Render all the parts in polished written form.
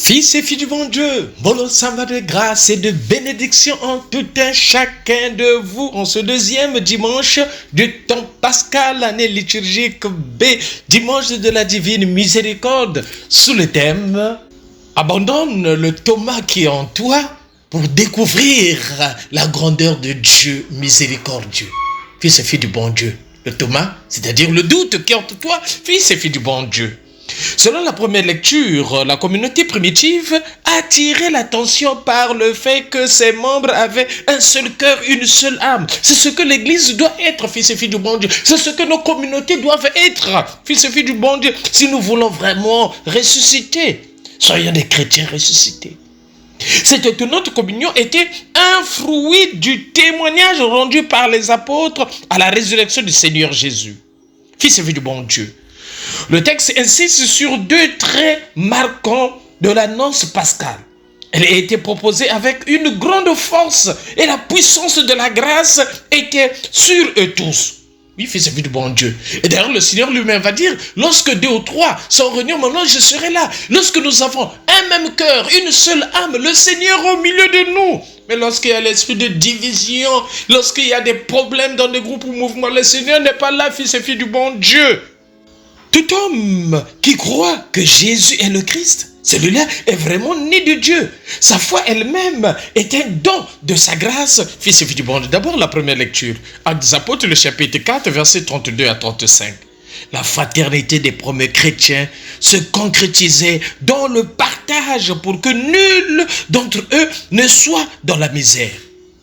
Fils et filles du bon Dieu, bon ensemble de grâce et de bénédiction en tout un chacun de vous en ce deuxième dimanche du temps pascal, année liturgique B, dimanche de la divine miséricorde, sous le thème « Abandonne le Thomas qui est en toi pour découvrir la grandeur de Dieu miséricordieux. » Fils et filles du bon Dieu, le Thomas, c'est-à-dire le doute qui est en toi, fils et filles du bon Dieu. Selon la première lecture, la communauté primitive a attiré l'attention par le fait que ses membres avaient un seul cœur, une seule âme. C'est ce que l'Église doit être, fils et filles du bon Dieu. C'est ce que nos communautés doivent être, fils et filles du bon Dieu, si nous voulons vraiment ressusciter. Soyons des chrétiens ressuscités. Cette étonnante communion était un fruit du témoignage rendu par les apôtres à la résurrection du Seigneur Jésus. Fils et filles du bon Dieu. Le texte insiste sur deux traits marquants de l'annonce pascale. Elle a été proposée avec une grande force et la puissance de la grâce était sur eux tous. Oui, fils et filles du bon Dieu. Et d'ailleurs, le Seigneur lui-même va dire, lorsque 2 ou 3 sont réunis en mon nom, je serai là. Lorsque nous avons un même cœur, une seule âme, le Seigneur au milieu de nous. Mais lorsqu'il y a l'esprit de division, lorsqu'il y a des problèmes dans des groupes ou mouvements, le Seigneur n'est pas là, fils et filles du bon Dieu. Tout homme qui croit que Jésus est le Christ, celui-là est vraiment né de Dieu. Sa foi elle-même est un don de sa grâce. Fils et filles du bon Dieu. D'abord la première lecture. Actes des Apôtres, le chapitre 4, versets 32 à 35. La fraternité des premiers chrétiens se concrétisait dans le partage pour que nul d'entre eux ne soit dans la misère.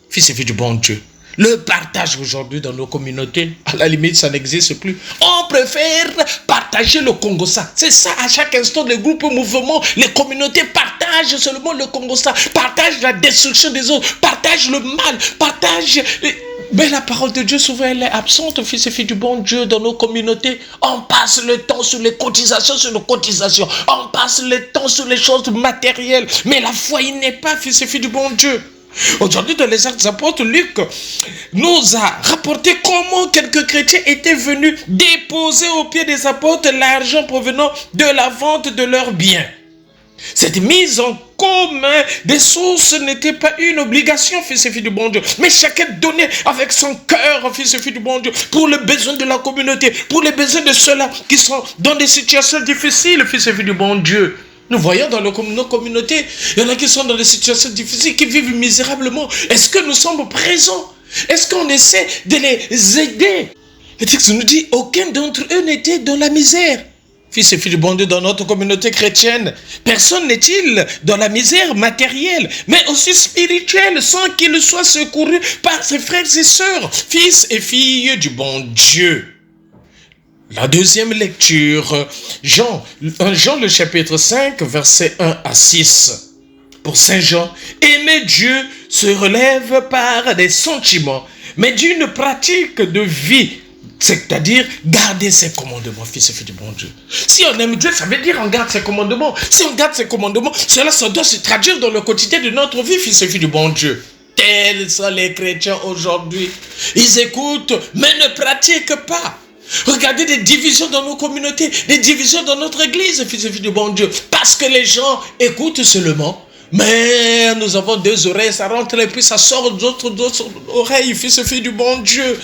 Fils et filles du bon Dieu. Le partage aujourd'hui dans nos communautés, à la limite, ça n'existe plus. On préfère partager le Congo-ça. C'est ça, à chaque instant, les groupes, mouvements, les communautés partagent seulement le Congo-ça, partagent la destruction des autres, partagent le mal, partagent... Mais la parole de Dieu, souvent, elle est absente, fils et filles du bon Dieu, dans nos communautés. On passe le temps sur les cotisations, sur nos cotisations. On passe le temps sur les choses matérielles. Mais la foi, il n'est pas, fils et filles du bon Dieu. Aujourd'hui, dans les Actes des Apôtres, Luc nous a rapporté comment quelques chrétiens étaient venus déposer aux pieds des apôtres l'argent provenant de la vente de leurs biens. Cette mise en commun des sources n'était pas une obligation, fils et filles du bon Dieu, mais chacun donnait avec son cœur, fils et filles du bon Dieu, pour les besoins de la communauté, pour les besoins de ceux-là qui sont dans des situations difficiles, fils et filles du bon Dieu. Nous voyons dans nos communautés, il y en a qui sont dans des situations difficiles, qui vivent misérablement. Est-ce que nous sommes présents? Est-ce qu'on essaie de les aider? Le texte nous dit, aucun d'entre eux n'était dans la misère. Fils et filles du bon Dieu, dans notre communauté chrétienne, personne n'est-il dans la misère matérielle, mais aussi spirituelle, sans qu'il soit secouru par ses frères et sœurs, fils et filles du bon Dieu. La deuxième lecture, Jean le chapitre 5, versets 1 à 6. Pour Saint Jean, aimer Dieu se relève par des sentiments, mais d'une pratique de vie, c'est-à-dire garder ses commandements, fils et filles du bon Dieu. Si on aime Dieu, ça veut dire on garde ses commandements. Si on garde ses commandements, cela ça doit se traduire dans le quotidien de notre vie, fils et filles du bon Dieu. Tels sont les chrétiens aujourd'hui. Ils écoutent, mais ne pratiquent pas. Regardez des divisions dans nos communautés, des divisions dans notre église, fils et filles du bon Dieu, parce que les gens écoutent seulement, mais nous avons 2 oreilles, ça rentre et puis ça sort d'autres oreilles, fils et filles du bon Dieu.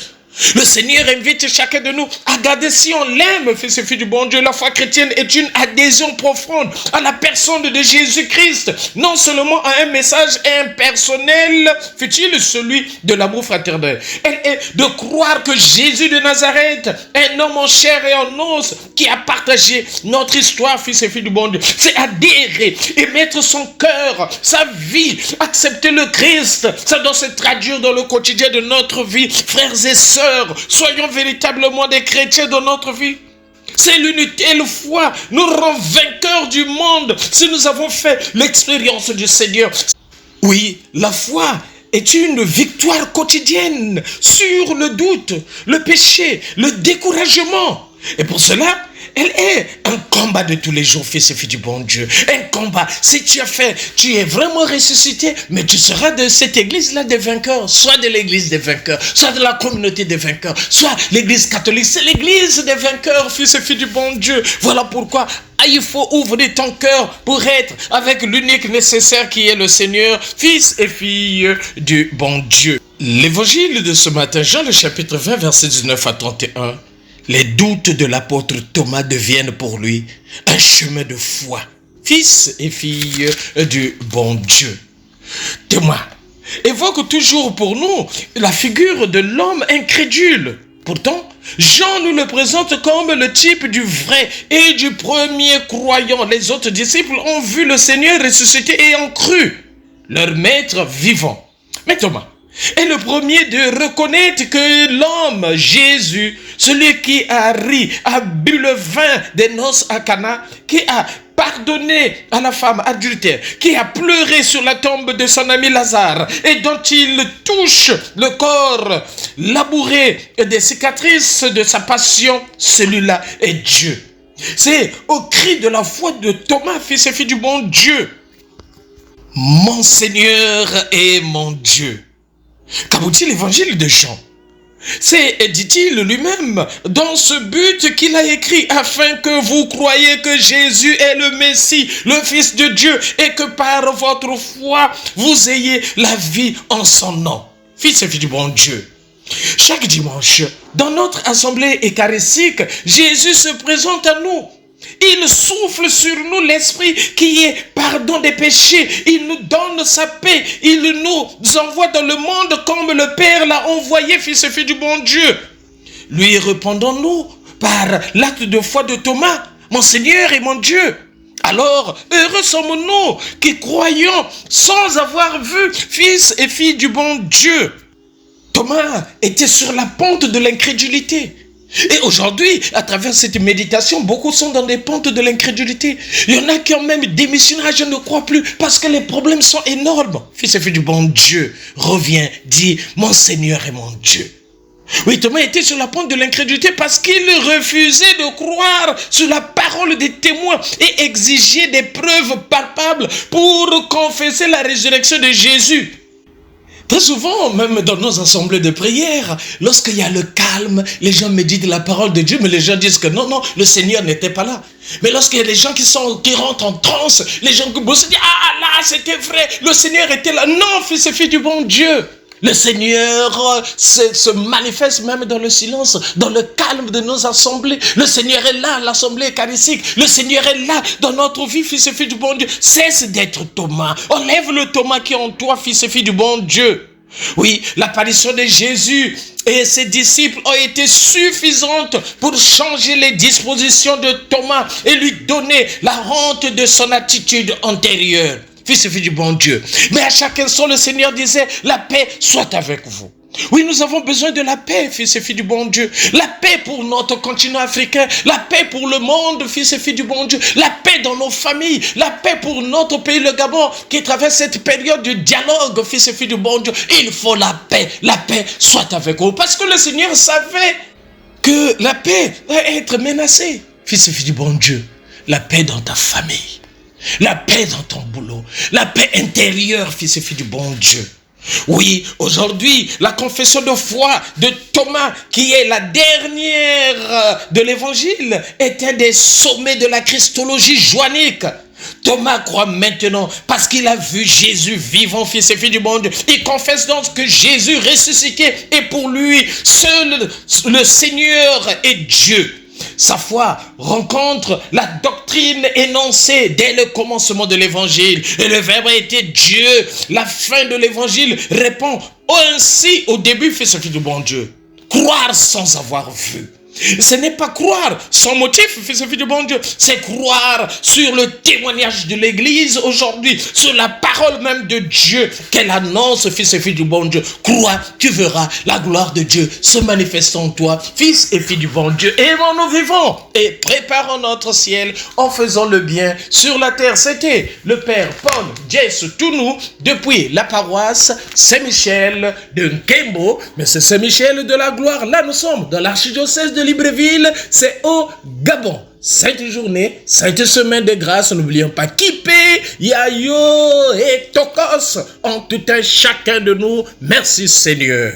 Le Seigneur invite chacun de nous à garder, si on l'aime, fils et filles du bon Dieu. La foi chrétienne est une adhésion profonde à la personne de Jésus-Christ, non seulement à un message impersonnel, fut-il celui de l'amour fraternel. Elle est de croire que Jésus de Nazareth, un homme en chair et en os, qui a partagé notre histoire, fils et filles du bon Dieu, c'est adhérer et mettre son cœur, sa vie, accepter le Christ. Ça doit se traduire dans le quotidien de notre vie, frères et sœurs. Soyons véritablement des chrétiens dans notre vie. C'est l'unité et la foi nous rend vainqueurs du monde si nous avons fait l'expérience du Seigneur. Oui, la foi est une victoire quotidienne sur le doute, le péché, le découragement. Et pour cela, elle est un combat de tous les jours, fils et filles du bon Dieu. Un combat. Si tu es vraiment ressuscité, mais tu seras de cette église-là des vainqueurs, soit de l'église des vainqueurs, soit de la communauté des vainqueurs, soit l'église catholique. C'est l'église des vainqueurs, fils et filles du bon Dieu. Voilà pourquoi il faut ouvrir ton cœur pour être avec l'unique nécessaire qui est le Seigneur, fils et filles du bon Dieu. L'évangile de ce matin, Jean le chapitre 20, versets 19 à 31. Les doutes de l'apôtre Thomas deviennent pour lui un chemin de foi. Fils et filles du bon Dieu. Thomas évoque toujours pour nous la figure de l'homme incrédule. Pourtant, Jean nous le présente comme le type du vrai et du premier croyant. Les autres disciples ont vu le Seigneur ressuscité et ont cru leur maître vivant. Mais Thomas est le premier de reconnaître que l'homme, Jésus, celui qui a ri, a bu le vin des noces à Cana, qui a pardonné à la femme adultère, qui a pleuré sur la tombe de son ami Lazare et dont il touche le corps labouré des cicatrices de sa passion, celui-là est Dieu. C'est au cri de la foi de Thomas, fils et fille du bon Dieu. Mon Seigneur et mon Dieu. Qu'aboutit l'évangile de Jean? C'est, dit-il lui-même, dans ce but qu'il a écrit, afin que vous croyiez que Jésus est le Messie, le Fils de Dieu, et que par votre foi, vous ayez la vie en son nom. Fils et filles du bon Dieu. Chaque dimanche, dans notre assemblée eucharistique, Jésus se présente à nous. Il souffle sur nous l'esprit qui est pardon des péchés. Il nous donne sa paix. Il nous envoie dans le monde comme le Père l'a envoyé, fils et filles du bon Dieu. Lui répondons-nous par l'acte de foi de Thomas, mon Seigneur et mon Dieu. Alors, heureux sommes-nous qui croyons sans avoir vu, fils et filles du bon Dieu. Thomas était sur la pente de l'incrédulité. Et aujourd'hui, à travers cette méditation, beaucoup sont dans des pentes de l'incrédulité. Il y en a qui ont même démissionné, je ne crois plus, parce que les problèmes sont énormes. Fils et fille du bon Dieu, reviens, dis, mon Seigneur et mon Dieu. Oui, Thomas était sur la pente de l'incrédulité parce qu'il refusait de croire sur la parole des témoins et exigeait des preuves palpables pour confesser la résurrection de Jésus. Très souvent, même dans nos assemblées de prière, lorsqu'il y a le calme, les gens méditent la parole de Dieu, mais les gens disent que non, le Seigneur n'était pas là. Mais lorsqu'il y a des gens qui rentrent en transe, les gens qui se disent, ah là, c'était vrai, le Seigneur était là. Non, fils et filles du bon Dieu. Le Seigneur se manifeste même dans le silence, dans le calme de nos assemblées. Le Seigneur est là, l'assemblée eucharistique. Le Seigneur est là dans notre vie, fils et filles du bon Dieu. Cesse d'être Thomas. Enlève le Thomas qui est en toi, fils et filles du bon Dieu. Oui, l'apparition de Jésus et ses disciples ont été suffisantes pour changer les dispositions de Thomas et lui donner la honte de son attitude antérieure. Fils et filles du bon Dieu. Mais à chaque instant, le Seigneur disait, la paix soit avec vous. Oui, nous avons besoin de la paix, fils et filles du bon Dieu. La paix pour notre continent africain. La paix pour le monde, fils et filles du bon Dieu. La paix dans nos familles. La paix pour notre pays, le Gabon, qui traverse cette période de dialogue, fils et filles du bon Dieu. Il faut la paix. La paix soit avec vous. Parce que le Seigneur savait que la paix va être menacée. Fils et filles du bon Dieu, la paix dans ta famille. La paix dans ton boulot. La paix intérieure, fils et filles du bon Dieu. Oui, aujourd'hui, la confession de foi de Thomas, qui est la dernière de l'évangile, est un des sommets de la christologie joannique. Thomas croit maintenant parce qu'il a vu Jésus vivant, fils et filles du bon Dieu. Il confesse donc que Jésus ressuscité est pour lui seul le Seigneur et Dieu. Sa foi rencontre la doctrine énoncée dès le commencement de l'évangile. Et le Verbe a été Dieu. La fin de l'évangile répond ainsi au début, fils et filles du bon Dieu. Croire sans avoir vu. Ce n'est pas croire sans motif, fils et filles du bon Dieu. C'est croire sur le témoignage de l'Église aujourd'hui, sur la parole même de Dieu qu'elle annonce, fils et filles du bon Dieu. Crois, tu verras la gloire de Dieu se manifestant en toi, fils et filles du bon Dieu. Aimons-nous vivons et préparons notre ciel en faisant le bien sur la terre. C'était le Père Paul Jess Tounou depuis la paroisse Saint-Michel de Nkembo. Mais c'est Saint-Michel de la gloire. Là, nous sommes dans l'archidiocèse de Libreville, c'est au Gabon. Sainte journée, sainte semaine de grâce, n'oublions pas Kipé, Yayo et Tokos en tout un chacun de nous. Merci Seigneur.